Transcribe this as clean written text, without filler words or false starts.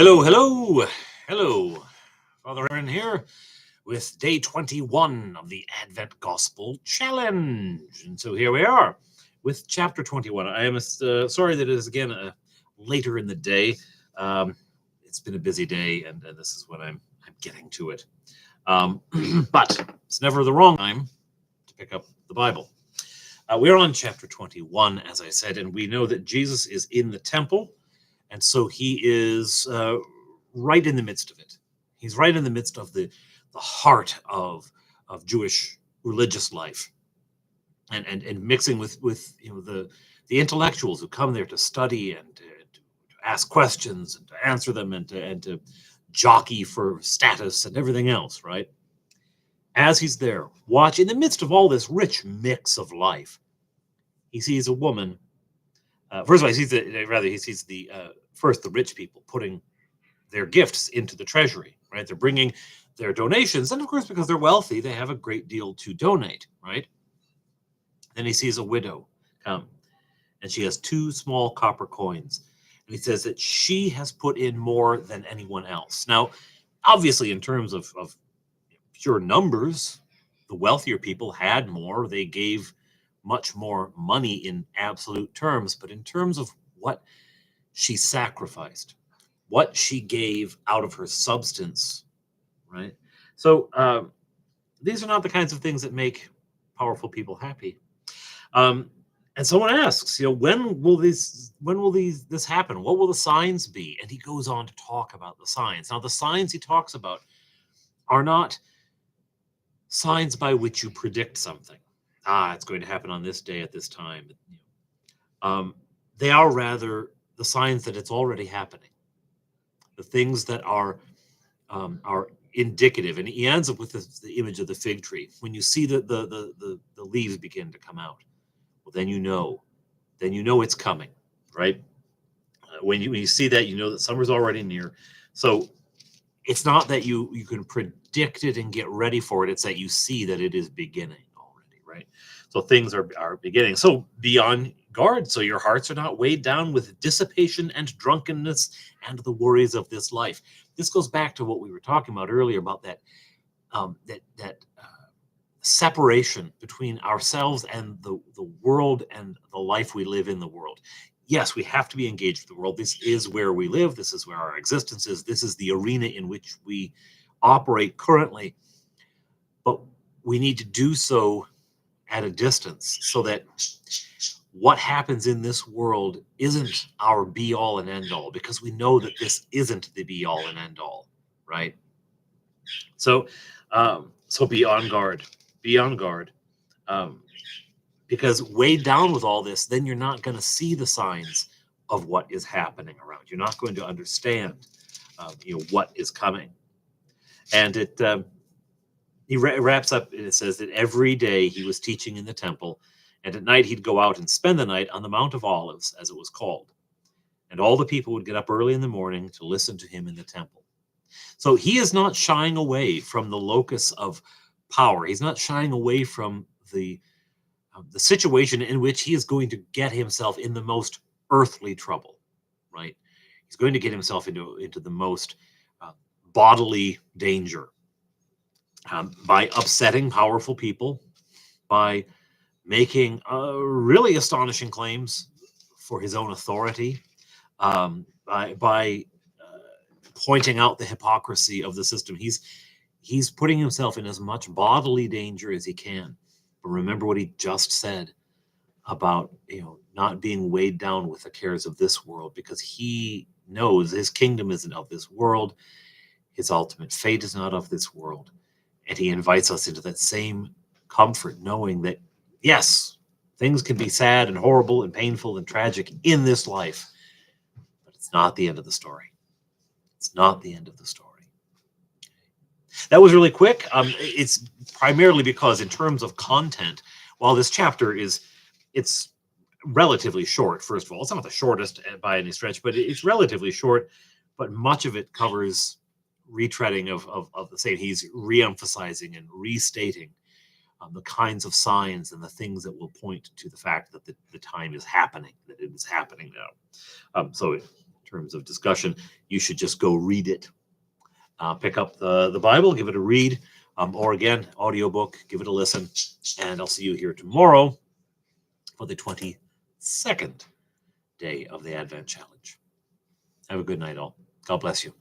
Hello, hello, hello. Father Aaron here with day 21 of the Advent Gospel Challenge. And so here we are with chapter 21. I am sorry that it is again later in the day. Um, it's been a busy day, and this is when I'm getting to it. But it's never the wrong time to pick up the Bible. We're on chapter 21, as I said, and we know that Jesus is in the temple. And so he is right in the midst of it. He's right in the midst of the heart of Jewish religious life, and mixing with the intellectuals who come there to study and to ask questions and to answer them and to jockey for status and everything else. Right, as he's there, watch in the midst of all this rich mix of life, he sees a woman. First of all, he sees the first the rich people putting their gifts into the treasury, right? They're bringing their donations, and of course, because they're wealthy, they have a great deal to donate, right? Then he sees a widow come, and she has two small copper coins, and he says that she has put in more than anyone else. Now, obviously, in terms of pure numbers, the wealthier people had more. They gave much more money in absolute terms, but in terms of what she sacrificed, what she gave out of her substance, right? So these are not the kinds of things that make powerful people happy. Um, and someone asks, when will this happen? What will the signs be? And he goes on to talk about the signs. Now, the signs he talks about are not signs by which you predict something. It's going to happen on this day at this time. Um, they are rather the signs that it's already happening, the things that are indicative. And he ends up with the image of the fig tree. When you see the leaves begin to come out, well, then you know it's coming, right? When you see that, you know that summer's already near. So it's not that you can predict it and get ready for it. It's that you see that it is beginning already, right? So things are beginning. So be on guard so your hearts are not weighed down with dissipation and drunkenness and the worries of this life. This goes back to what we were talking about earlier about that separation between ourselves and the world and the life we live in the world. Yes, we have to be engaged with the world. This is where we live. This is where our existence is. This is the arena in which we operate currently. But we need to do so at a distance so that what happens in this world isn't our be all and end all, because we know that this isn't the be all and end all, right? So, so be on guard. Be on guard. Um, because weighed down with all this, then you're not going to see the signs of what is happening around. You're not going to understand, what is coming. And he wraps up and it says that every day he was teaching in the temple, and at night he'd go out and spend the night on the Mount of Olives, as it was called. And all the people would get up early in the morning to listen to him in the temple. So he is not shying away from the locus of power. He's not shying away from the situation in which he is going to get himself in the most earthly trouble, right? He's going to get himself into the most bodily danger by upsetting powerful people, by making really astonishing claims for his own authority, by pointing out the hypocrisy of the system. He's putting himself in as much bodily danger as he can. But remember what he just said about not being weighed down with the cares of this world, because he knows his kingdom isn't of this world. His ultimate fate is not of this world. And he invites us into that same comfort, knowing that, yes, things can be sad and horrible and painful and tragic in this life, but it's not the end of the story. It's not the end of the story. That was really quick. It's primarily because in terms of content, while this chapter it's relatively short, first of all, it's not the shortest by any stretch, but it's relatively short, but much of it covers retreading of the same. He's re-emphasizing and restating the kinds of signs and the things that will point to the fact that the time is happening, that it is happening now. So in terms of discussion. You should just go read it. Pick up the Bible, give it a read, or again, audiobook, give it a listen. And I'll see you here tomorrow for the 22nd day of the Advent Challenge. Have a good night, all. God bless you.